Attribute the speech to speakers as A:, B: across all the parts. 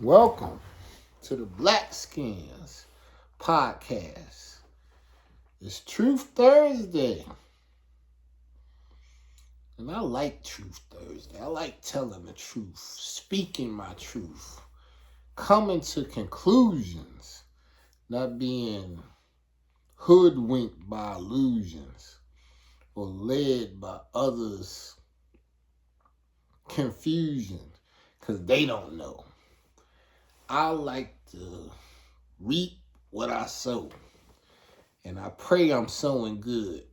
A: Welcome to the Blackskins podcast. It's Truth Thursday. And I like Truth Thursday. I like telling the truth, speaking my truth, coming to conclusions, not being hoodwinked by illusions or led by others' confusion because they don't know. I like to reap what I sow. And I pray I'm sowing good.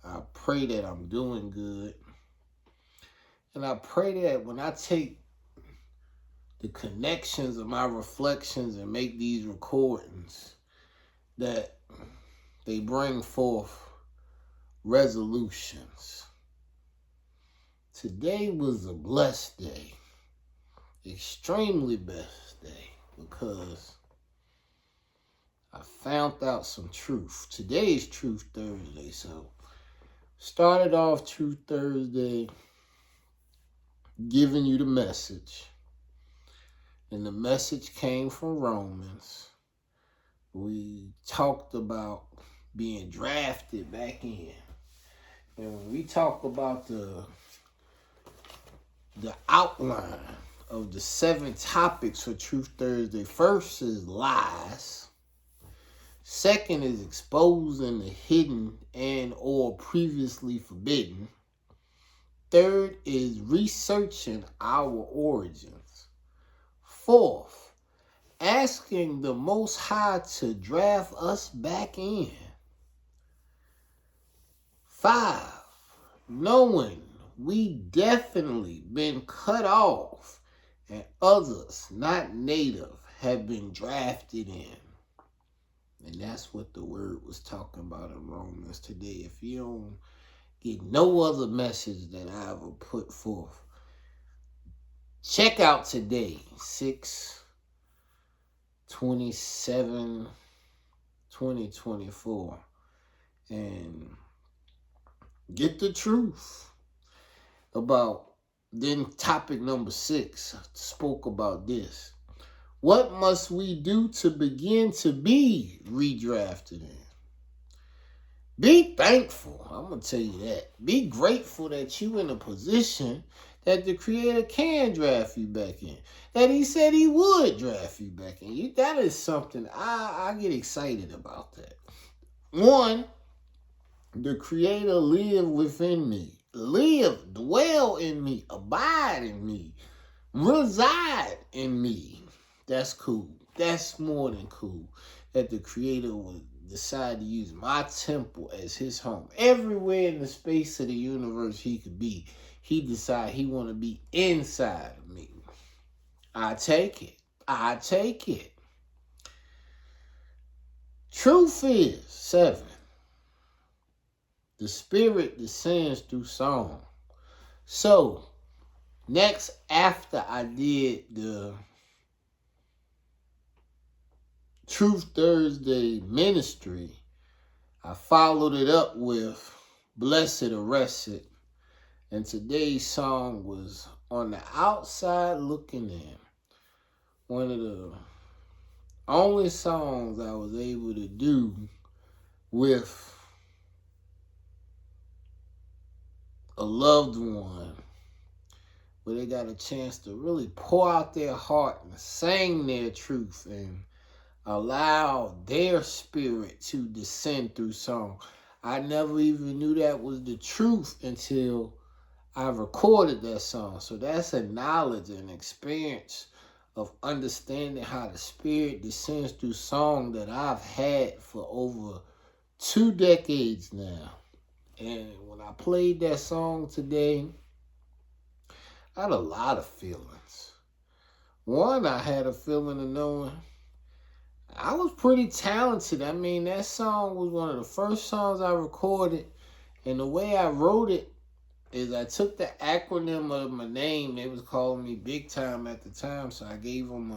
A: I pray that I'm doing good. And I pray that when I take the connections of my reflections and make these recordings, that they bring forth resolutions. Today was a blessed day. Extremely blessed day because I found out some truth. Today is Truth Thursday, so started off Truth Thursday giving you the message. And the message came from Romans. We talked about being drafted back in. And when we talk about the outline of the 7 topics for Truth Thursday, first is lies. Second is exposing the hidden and or previously forbidden. Third is researching our origins. Fourth, asking the Most High to draft us back in. 5, knowing we definitely been cut off and others not native have been drafted in. And that's what the word was talking about in Romans today. If you don't get no other message that I ever put forth, check out today, 6/27/2024, and get the truth about. Then topic number 6 spoke about this. What must we do to begin to be redrafted in? Be thankful. I'm going to tell you that. Be grateful that you in a position that the Creator can draft you back in. That He said He would draft you back in. That is something I get excited about that. 1, the Creator live within me. Live, dwell in me, abide in me, reside in me. That's cool. That's more than cool. That the Creator would decide to use my temple as His home. Everywhere in the space of the universe He could be, He decided He want to be inside of me. I take it. I take it. Truth is, 7. The Spirit descends through song. So, next, after I did the Truth Thursday ministry, I followed it up with Blessed Arrested. And today's song was On the Outside Looking In. One of the only songs I was able to do with a loved one, where they got a chance to really pour out their heart and sing their truth and allow their spirit to descend through song. I never even knew that was the truth until I recorded that song. So that's a knowledge and experience of understanding how the Spirit descends through song that I've had for over 2 decades now. And when I played that song today, I had a lot of feelings. 1, I had a feeling of knowing I was pretty talented. I mean, that song was one of the first songs I recorded. And the way I wrote it is I took the acronym of my name. They was calling me Big Time at the time. So I gave them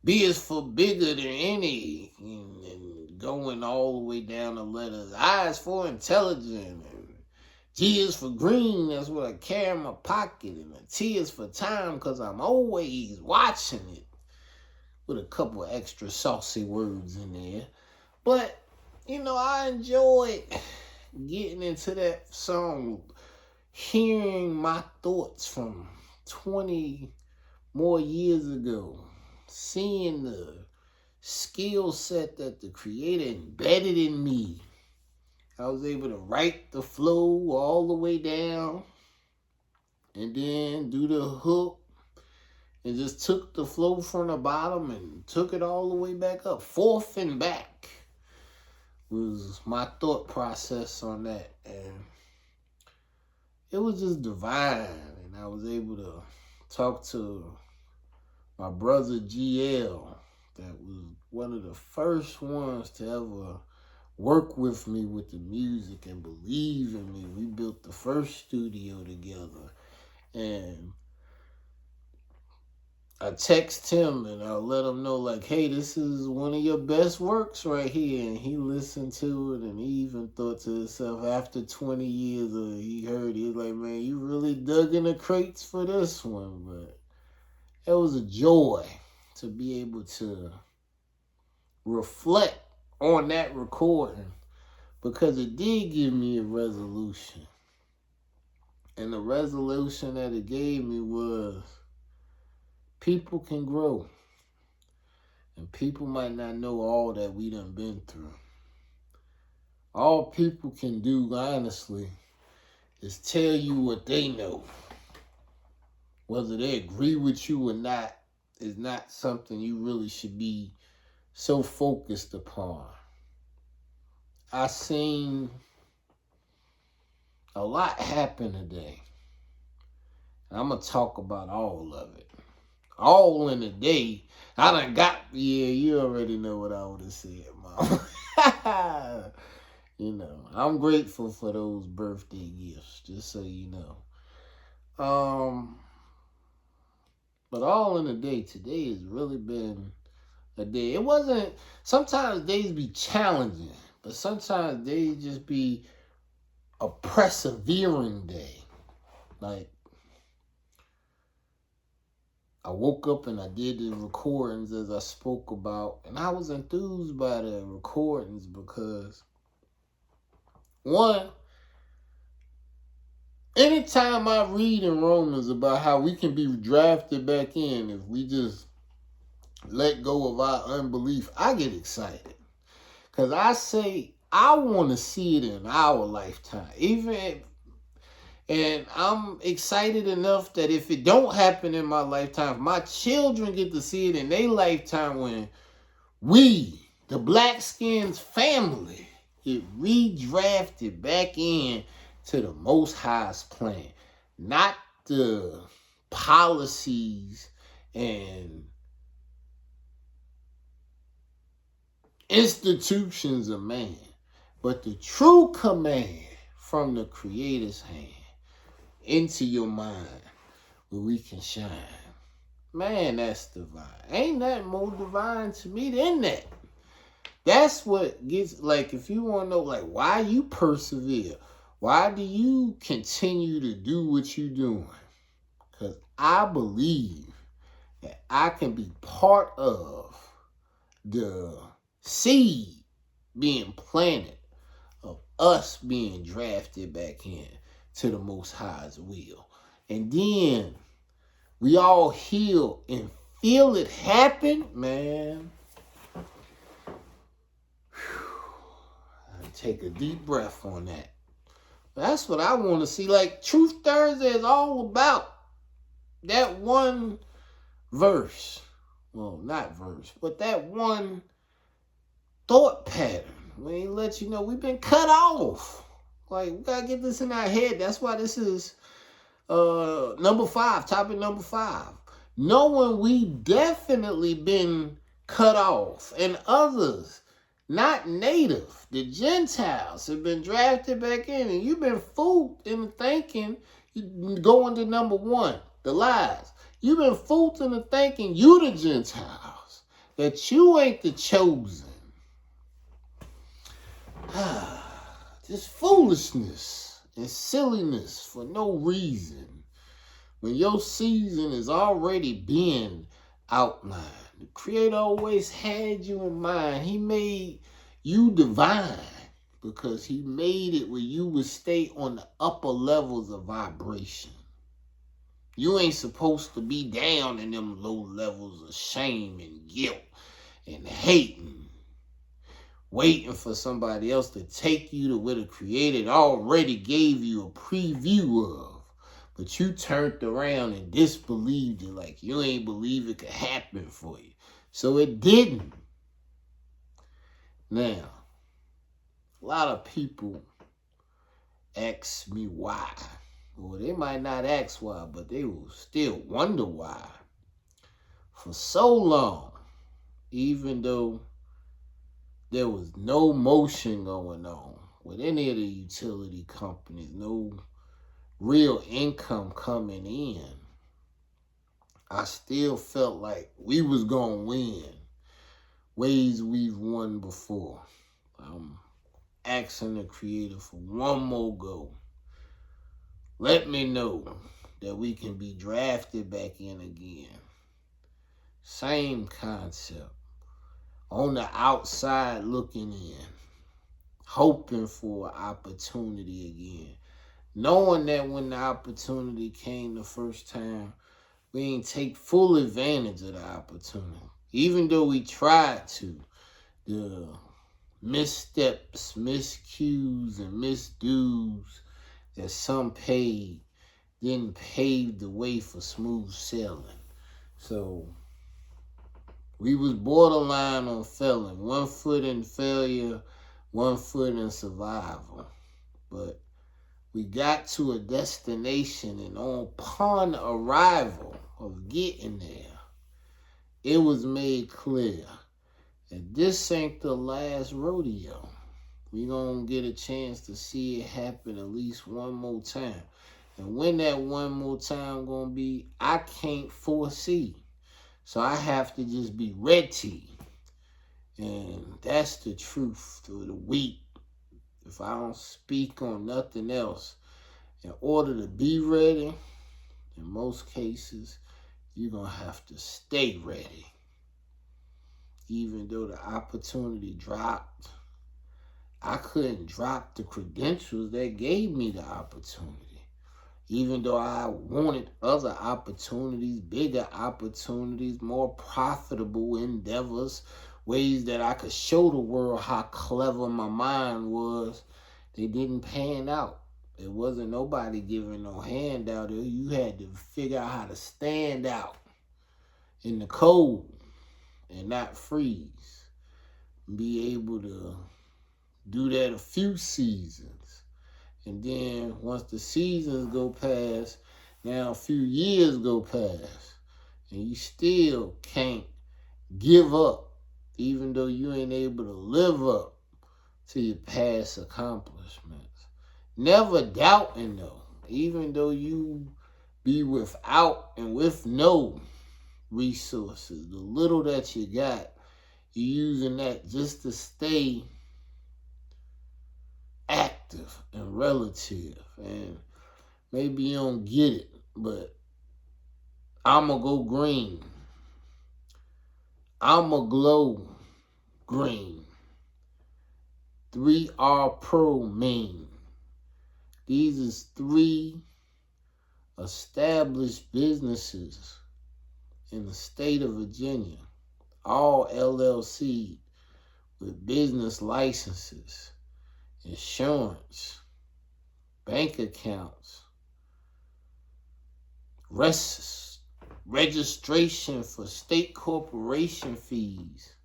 A: B is for bigger than any, and going all the way down the letters. I is for intelligent, and G is for green, that's what I carry in my pocket, and the T is for time, because I'm always watching it. with a couple of extra saucy words in there. But, I enjoyed getting into that song, hearing my thoughts from 20 more years ago, seeing the skill set that the creator embedded in me. I was able to write the flow all the way down and then do the hook and just took the flow from the bottom and took it all the way back up. Forth and back was my thought process on that. And it was just divine. And I was able to talk to my brother GL, that was one of the first ones to ever work with me with the music and believe in me. We built the first studio together. And I text him and I let him know, like, hey, this is one of your best works right here. And he listened to it and he even thought to himself, after 20 years he heard it, he was like, man, you really dug in the crates for this one. But it was a joy to be able to reflect on that recording, because it did give me a resolution. And the resolution that it gave me was, people can grow. And people might not know all that we done been through. All people can do, honestly, is tell you what they know. Whether they agree with you or not is not something you really should be so focused upon. I seen a lot happen today. And I'm going to talk about all of it. All in a day. I done got, you already know what I would have said, Mom. I'm grateful for those birthday gifts, just so you know. But all in a day, today has really been a day. It wasn't, sometimes days be challenging, but sometimes days just be a persevering day. Like, I woke up and I did the recordings as I spoke about, and I was enthused by the recordings because, one, anytime I read in Romans about how we can be drafted back in if we just let go of our unbelief, I get excited. Because I say, I want to see it in our lifetime. And I'm excited enough that if it don't happen in my lifetime, my children get to see it in their lifetime when we, the Blackskins family, get redrafted back in to the Most High's plan. Not the policies and institutions of man, but the true command from the Creator's hand into your mind where we can shine. Man, that's divine. Ain't nothing more divine to me than that. That's what gets, like, if you want to know, like, why you persevere, why do you continue to do what you're doing? Because I believe that I can be part of the seed being planted of us being drafted back in to the Most High's will. And then we all heal and feel it happen, man. I take a deep breath on that. That's what I want to see. Like, Truth Thursday is all about that one verse. Well, not verse, but that one thought pattern. When he lets you know we've been cut off. Like, we got to get this in our head. That's why this is number 5, topic number 5. Knowing we definitely been cut off. And others, not native, the Gentiles, have been drafted back in. And you've been fooled into thinking, going to number 1, the lies. You've been fooled into thinking you the Gentiles, that you ain't the chosen. Just foolishness and silliness for no reason when your season is already being outlined. The Creator always had you in mind. He made you divine because he made it where you would stay on the upper levels of vibration. You ain't supposed to be down in them low levels of shame and guilt and hating, waiting for somebody else to take you to where the Creator already gave you a preview of. But you turned around and disbelieved it like you ain't believe it could happen for you. So it didn't. Now, a lot of people ask me why. Well, they might not ask why, but they will still wonder why. For so long, even though there was no motion going on with any of the utility companies, no real income coming in, I still felt like we was going to win ways we've won before. I'm asking the Creator for one more go. Let me know that we can be drafted back in again. Same concept. On the outside looking in. Hoping for an opportunity again. Knowing that when the opportunity came the first time, we ain't take full advantage of the opportunity. Even though we tried to. The missteps, miscues, and misdoes that some paid didn't pave the way for smooth sailing. So we was borderline on failing. 1 foot in failure, 1 foot in survival. But we got to a destination, and upon arrival of getting there, it was made clear that this ain't the last rodeo. We gonna get a chance to see it happen at least one more time. And when that one more time gonna be, I can't foresee. So I have to just be ready. And that's the truth of the week. If I don't speak on nothing else, in order to be ready, in most cases, you're gonna have to stay ready. Even though the opportunity dropped, I couldn't drop the credentials that gave me the opportunity. Even though I wanted other opportunities, bigger opportunities, more profitable endeavors, ways that I could show the world how clever my mind was, they didn't pan out. There wasn't nobody giving no handout. You had to figure out how to stand out in the cold and not freeze. Be able to do that a few seasons. And then once the seasons go past, now a few years go past, and you still can't give up, even though you ain't able to live up to your past accomplishments. Never doubting though, even though you be without and with no resources, the little that you got, you're using that just to stay active and relative. And maybe you don't get it, but I'ma go green. I'ma glow green. 3R Pro Main. These is 3 established businesses in the state of Virginia, all LLC with business licenses, insurance, bank accounts, registration for state corporation fees,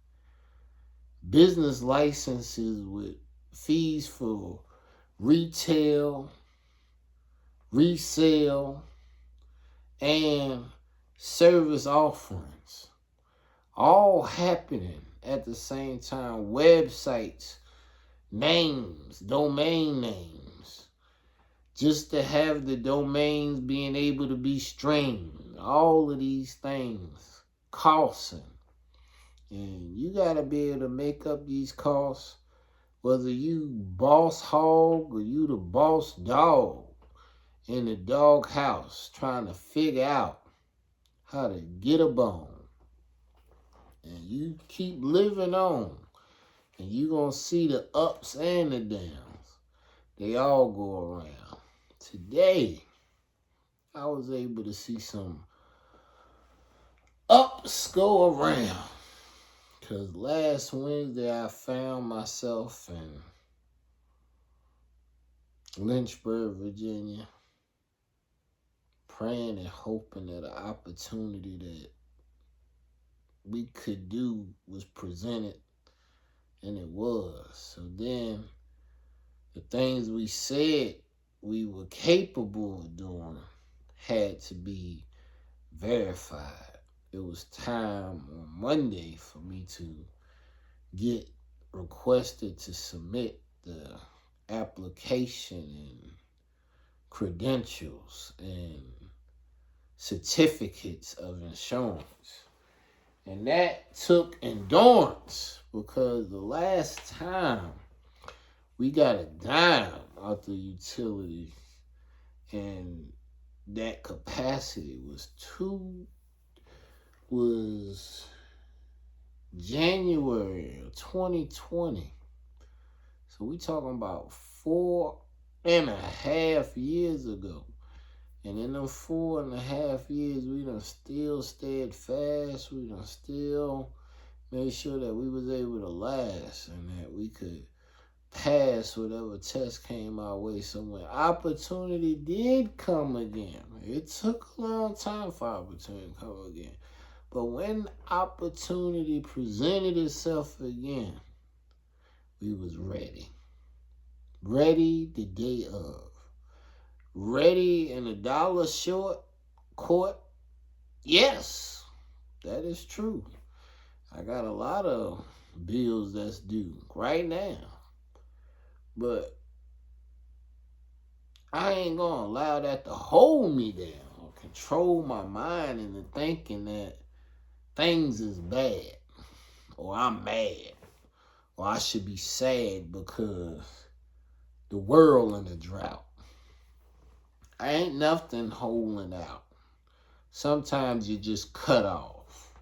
A: business licenses with fees for retail, resale, and service offerings, all happening at the same time. Websites, names, domain names, just to have the domains being able to be streamed. All of these things costing. And you got to be able to make up these costs, whether you boss hog or you the boss dog in the dog house trying to figure out how to get a bone. And you keep living on. And you're going to see the ups and the downs. They all go around. Today, I was able to see some ups go around. Because last Wednesday, I found myself in Lynchburg, Virginia, praying and hoping that an opportunity that we could do was presented, and it was. So then, the things we said we were capable of doing had to be verified. It was time on Monday for me to get requested to submit the application and credentials and certificates of insurance. And that took endurance, because the last time we got a dime out the utility, and that capacity was January of 2020. So we talking about 4.5 years ago. And in them 4.5 years, we done still stayed fast. We done still made sure that we was able to last and that we could pass whatever test came our way. So when opportunity did come again, it took a long time for opportunity to come again. But when opportunity presented itself again, we was ready. Ready the day of. Ready in a dollar short court? Yes, that is true. I got a lot of bills that's due right now. But I ain't going to allow that to hold me down or control my mind into thinking that things is bad, or I'm mad, or I should be sad because the world in a drought. I ain't nothing holding out. Sometimes you just cut off,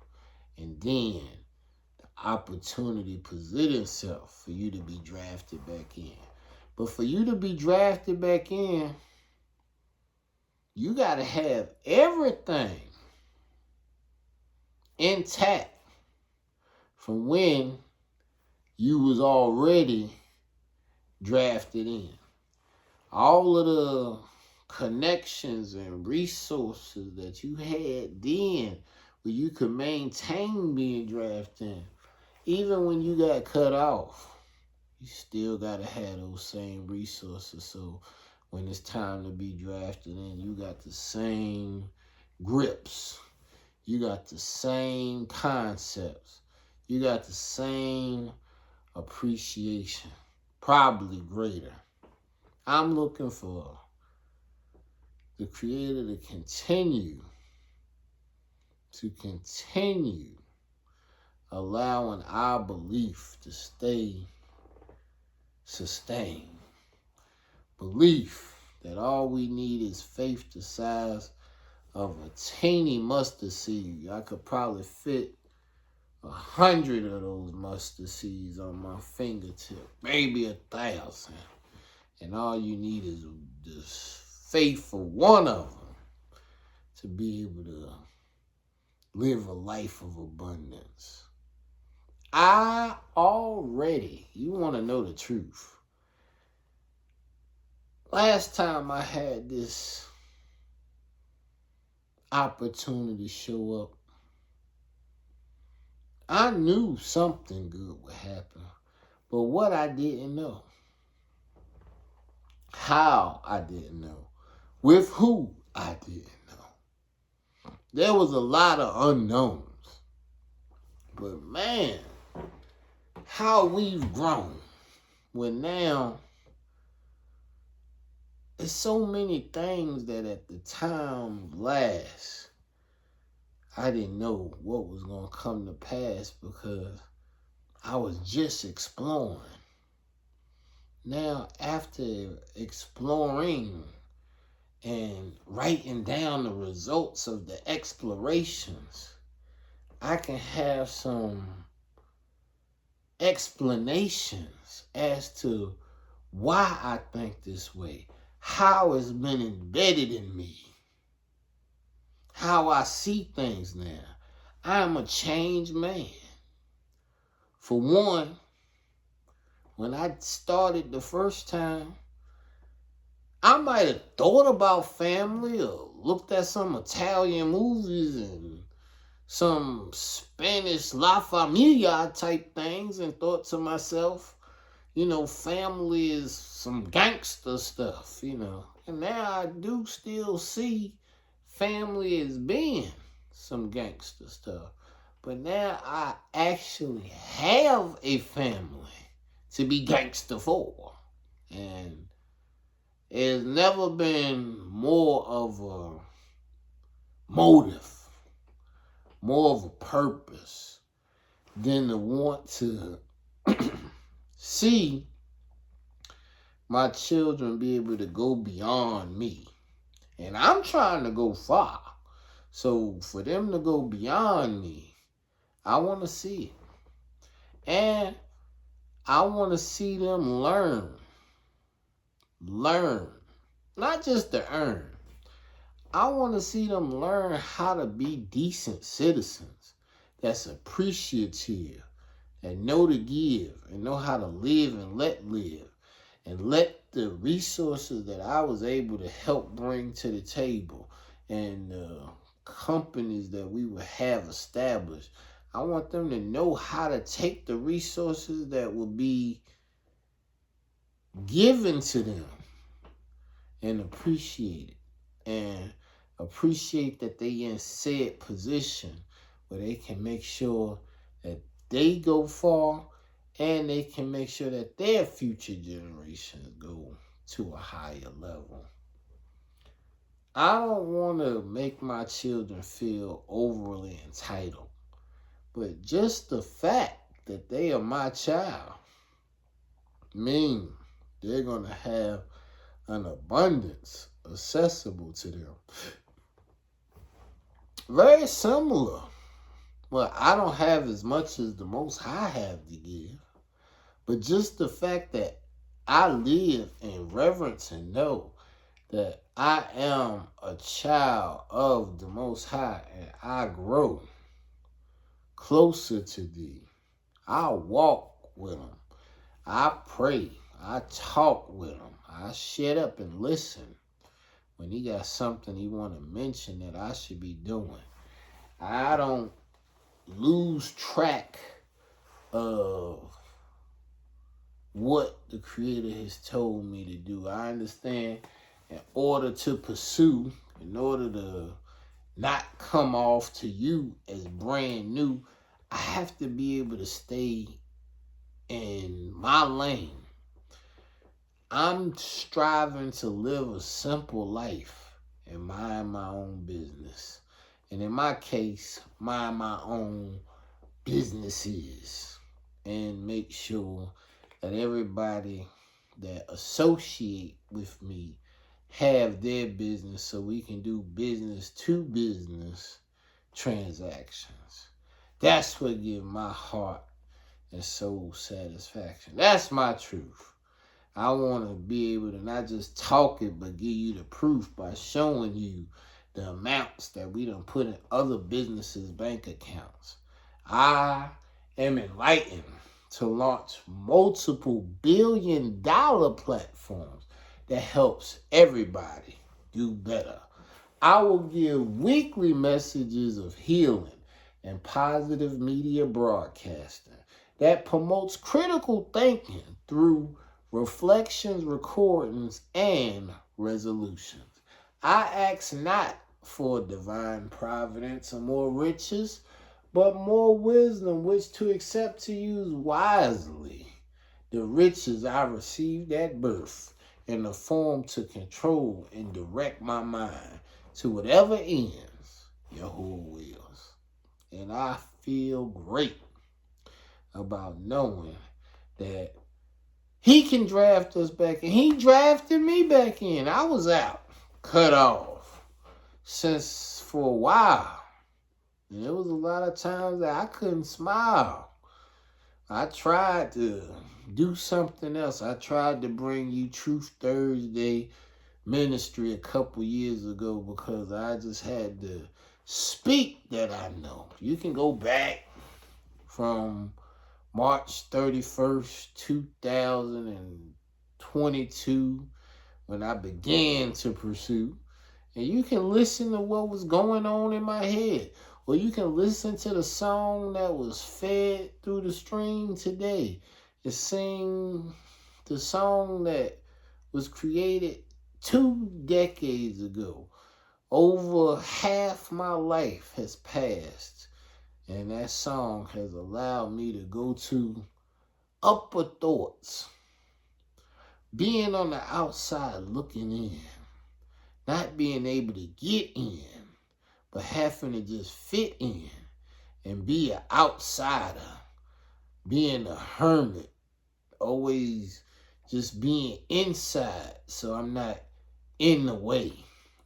A: and then the opportunity presents itself for you to be drafted back in. But for you to be drafted back in, you got to have everything intact from when you was already drafted in. All of the connections and resources that you had then, where you could maintain being drafted in, even when you got cut off, you still got to have those same resources. So when it's time to be drafted in, you got the same grips. You got the same concepts. You got the same appreciation, probably greater. I'm looking for the Creator to continue allowing our belief to stay sustained. Belief that all we need is faith the size of a teeny mustard seed. I could probably fit 100 of those mustard seeds on my fingertip, maybe 1,000. And all you need is this faith for one of them to be able to live a life of abundance. You want to know the truth. Last time I had this opportunity show up, I knew something good would happen, but what I didn't know, how I didn't know, with who I didn't know. There was a lot of unknowns. But man, how we've grown. When now, there's so many things that at the time of last, I didn't know what was going to come to pass because I was just exploring. Now, after exploring and writing down the results of the explorations, I can have some explanations as to why I think this way, how it's been embedded in me, how I see things now. I'm a changed man. For one, when I started the first time, I might have thought about family or looked at some Italian movies and some Spanish La Familia type things and thought to myself, family is some gangster stuff, And now I do still see family as being some gangster stuff. But now I actually have a family to be gangster for. And it's never been more of a motive, more of a purpose than to want to see my children be able to go beyond me. And I'm trying to go far. So for them to go beyond me, I want to see it. And I want to see them learn. Not just to earn. I want to see them learn how to be decent citizens that's appreciative, that know to give and know how to live and let the resources that I was able to help bring to the table and companies that we would have established. I want them to know how to take the resources that will be given to them and appreciate it. And appreciate that they in said position where they can make sure that they go far and they can make sure that their future generations go to a higher level. I don't want to make my children feel overly entitled, but just the fact that they are my child means they're going to have an abundance accessible to them. Very similar. Well, I don't have as much as the Most High have to give, but just the fact that I live in reverence and know that I am a child of the Most High and I grow closer to thee. I walk with him. I pray. I talk with him. I shut up and listen when he got something he want to mention that I should be doing. I don't lose track of what the Creator has told me to do. I understand in order to pursue, in order to not come off to you as brand new, I have to be able to stay in my lane. I'm striving to live a simple life and mind my own business. And in my case, mind my own businesses and make sure that everybody that associate with me have their business so we can do business to business transactions. That's what gives my heart and soul satisfaction. That's my truth. I want to be able to not just talk it, but give you the proof by showing you the amounts that we done put in other businesses' bank accounts. I am enlightened to launch multiple billion-dollar platforms that helps everybody do better. I will give weekly messages of healing and positive media broadcasting that promotes critical thinking through reflections, recordings, and resolutions. I ask not for divine providence or more riches, but more wisdom which to accept to use wisely. The riches I received at birth in the form to control and direct my mind to whatever ends Yahuwah wills. And I feel great about knowing that he can draft us back in. He drafted me back in. I was out, cut off, since for a while. And there was a lot of times that I couldn't smile. I tried to do something else. I tried to bring you Truth Thursday ministry a couple years ago because I just had to speak that I know. You can go back from March 31st, 2022, when I began to pursue. And you can listen to what was going on in my head. Or you can listen to the song that was fed through the stream today. And sing the song that was created 2 decades ago. Over half my life has passed. And that song has allowed me to go to upper thoughts. Being on the outside looking in. Not being able to get in, but having to just fit in and be an outsider, being a hermit, always just being inside so I'm not in the way.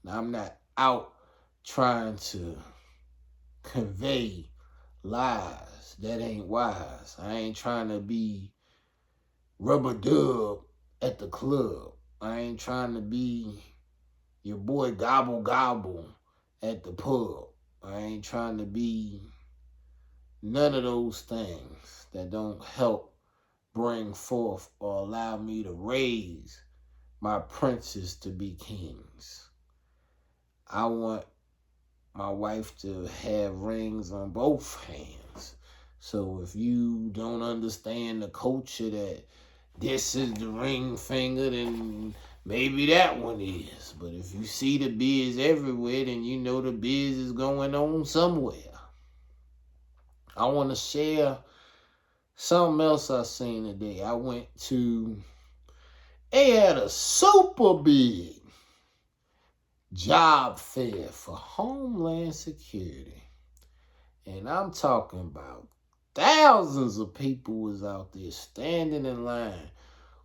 A: I'm not out trying to convey lies that ain't wise. I ain't trying to be rubber dub at the club. I ain't trying to be your boy gobble gobble at the pub. I ain't trying to be none of those things that don't help bring forth or allow me to raise my princes to be kings. I want my wife to have rings on both hands. So if you don't understand the culture that this is the ring finger, then maybe that one is. But if you see the biz everywhere, then you know the biz is going on somewhere. I want to share something else I seen today. I went to, they had a super big job fair for Homeland Security. And I'm talking about thousands of people was out there standing in line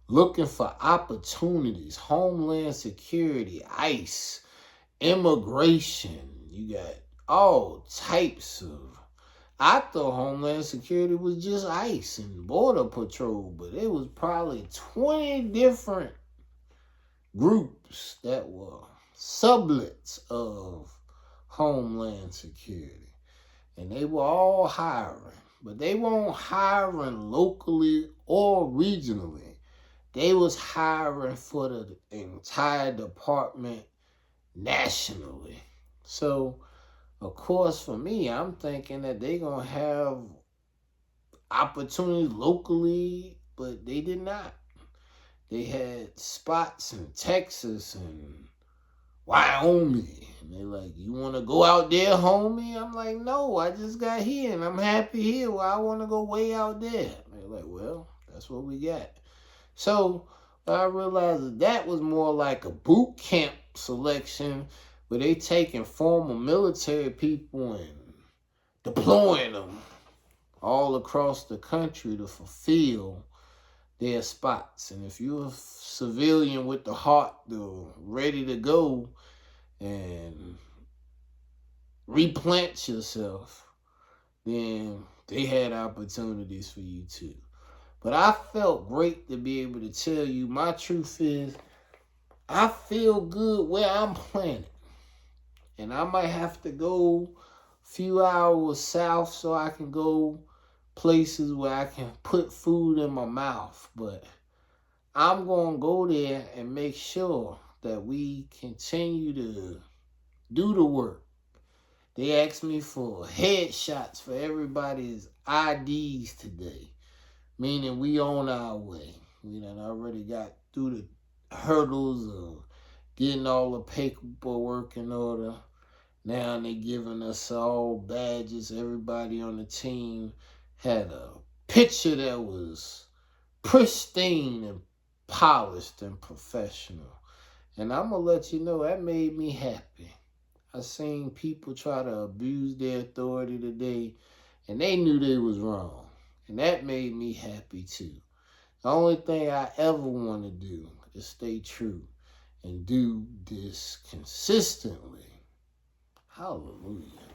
A: looking for opportunities. Homeland Security, ICE, immigration. You got all types of... I thought Homeland Security was just ICE and Border Patrol, but it was probably 20 different groups that were sublets of Homeland Security. And they were all hiring, but they weren't hiring locally or regionally. They was hiring for the entire department nationally. So, of course, for me, I'm thinking that they're going to have opportunities locally, but they did not. They had spots in Texas and Wyoming. And they're like, you want to go out there, homie? I'm like, no, I just got here and I'm happy here. Well, I want to go way out there. They're like, well, that's what we got. So I realized that was more like a boot camp selection where they taking former military people and deploying them all across the country to fulfill their spots. And if you're a civilian with the heart ready to go and replant yourself, then they had opportunities for you too. But I felt great to be able to tell you my truth is I feel good where I'm planted. And I might have to go a few hours south so I can go places where I can put food in my mouth. But I'm going to go there and make sure that we continue to do the work. They asked me for headshots for everybody's IDs today, meaning we on our way. We done already got through the hurdles of getting all the paperwork in order. Now they giving us all badges. Everybody on the team had a picture that was pristine and polished and professional. And I'm going to let you know that made me happy. I seen people try to abuse their authority today, and they knew they was wrong. And that made me happy too. The only thing I ever want to do is stay true and do this consistently. Hallelujah.